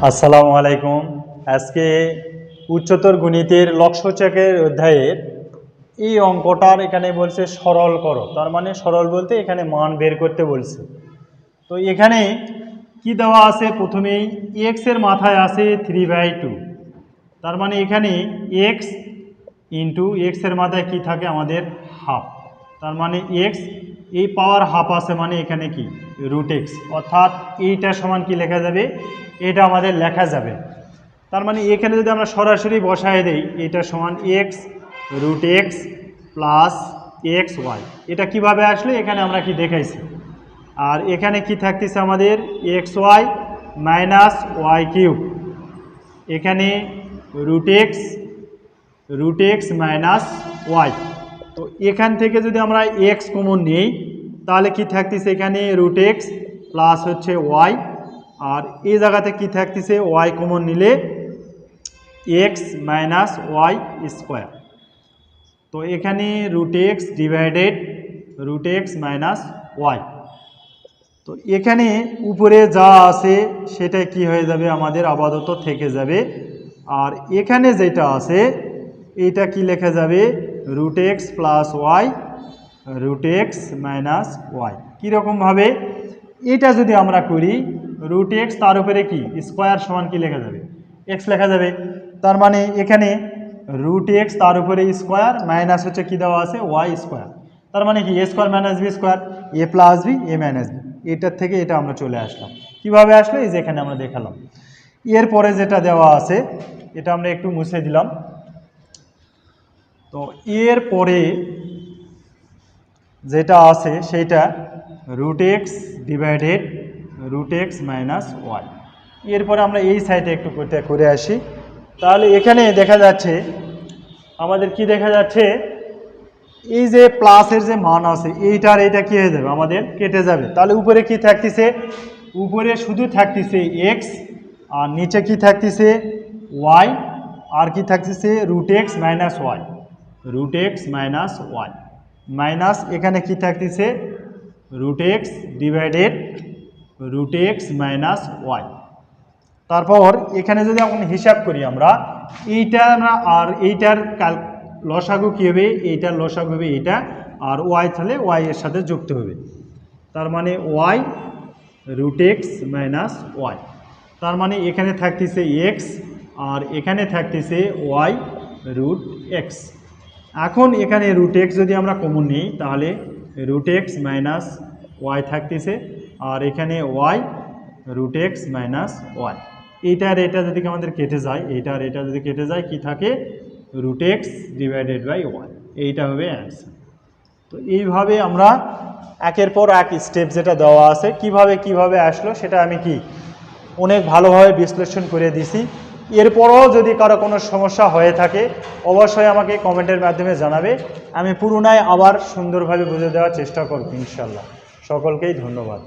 আসসালামু আলাইকুম। আজকে উচ্চতর গণিতের লক্ষ্যচকের অধ্যায়ের এই অঙ্কটার এখানে বলছে সরল করো, তার মানে সরল বলতে এখানে মান বের করতে বলছে। তো এখানে কি দেওয়া আছে, প্রথমেই এক্স এর মাথায় আছে 3/2, তার মানে এখানে এক্স ইন্টু এক্স এর মাথায় কি থাকে আমাদের হাফ, তার মানে এক্স এই পাওয়ার হাফ আছে, মানে এখানে কি রুট এক্স, অর্থাৎ এইটা সমান কি লেখা যাবে, এটা আমাদের লেখা যাবে। তার মানে এখানে যদি আমরা সরাসরি বসায় দেই, এটা সমান x root x plus x y, এটা কিভাবে আসলে এখানে আমরা কি দেখাইছি। আর এখানে কি থাকতেছে আমাদের x y minus y cube, এখানে রুট এক্স মাইনাস ওয়াই। তো এখান থেকে যদি আমরা এক্স কমন নিই তাহলে কি থাকতেছে এখানে রুট এক্স প্লাস হচ্ছে ওয়াই, আর এই জায়গাতে কি থাকতেছে ওয়াই কমন নিলে এক্স মাইনাস ওয়াই স্কোয়ার। তো এখানে root x divided root x minus y. তো এখানে উপরে যা আছে সেটা কি হয়ে যাবে আমাদের আপাতত থেকে যাবে, আর এখানে যেটা আছে এটা কি লেখা যাবে root x plus y root x minus y. কীরকমভাবে এটা যদি আমরা করি, রুট এক্স তার উপরে কি স্কোয়ার সমান কি লেখা যাবে এক্স লেখা যাবে, তার মানে এখানে রুট এক্স তার উপরে স্কোয়ার মাইনাস হচ্ছে কি দেওয়া আছে ওয়াই স্কোয়ার, তার মানে কি এ square minus B square, A plus B A minus B, এটার থেকে এটা আমরা চলে আসলাম। কিভাবে আসলো এই যে এখানে আমরা দেখালাম। এরপরে যেটা দেওয়া আছে এটা আমরা একটু মুছে দিলাম। তো এর পরে যেটা আছে সেটা root x divided root x minus y. এরপরে আমরা এই সাইডে একটু করে আসি, তাহলে এখানে দেখা যাচ্ছে আমাদের কি দেখা যাচ্ছে, এই যে প্লাসের যে মান আছে এইটার এইটা কি হয়ে যাবে আমাদের কেটে যাবে, তাহলে উপরে কি থাকতেছে, উপরে শুধু থাকতেছে এক্স, আর নিচে কি থাকতেছে ওয়াই, আর কি থাকতেছে root x minus y, root x minus y minus এখানে কি থাকতেছে root x divided root x minus y. তারপর এখানে যদি আমরা হিসাব করি আমরা এইটা আমরা আর এইটার লসাগু কী হবে, এইটার লসাগু হবে এইটা, আর ওয়াই তাহলে ওয়াই এর সাথে যুক্ত হবে, তার মানে y root x minus y. তার মানে এখানে থাকতেছে এক্স আর এখানে থাকতেছে ওয়াই রুট এক্স। এখন এখানে রুট এক্স যদি আমরা কমন নিই তাহলে রুট এক্স মাইনাস ওয়াই থাকতেছে, আর এখানে y root x minus y. এইটার এটা যদি আমাদের কেটে যায়, এইটার এটা যদি কেটে যায় কি থাকে root x divided by y, এইটা হবে অ্যান্সার। তো এইভাবে আমরা একের পর এক স্টেপ যেটা দেওয়া আছে কিভাবে আসলো সেটা আমি কি অনেক ভালোভাবে বিশ্লেষণ করে দিছি। এরপরও যদি কারো কোনো সমস্যা হয়ে থাকে অবশ্যই আমাকে কমেন্টের মাধ্যমে জানাবে, আমি পুনরায় আবার সুন্দরভাবে বুঝে দেওয়ার চেষ্টা করব ইনশাল্লাহ। সকলকেই ধন্যবাদ।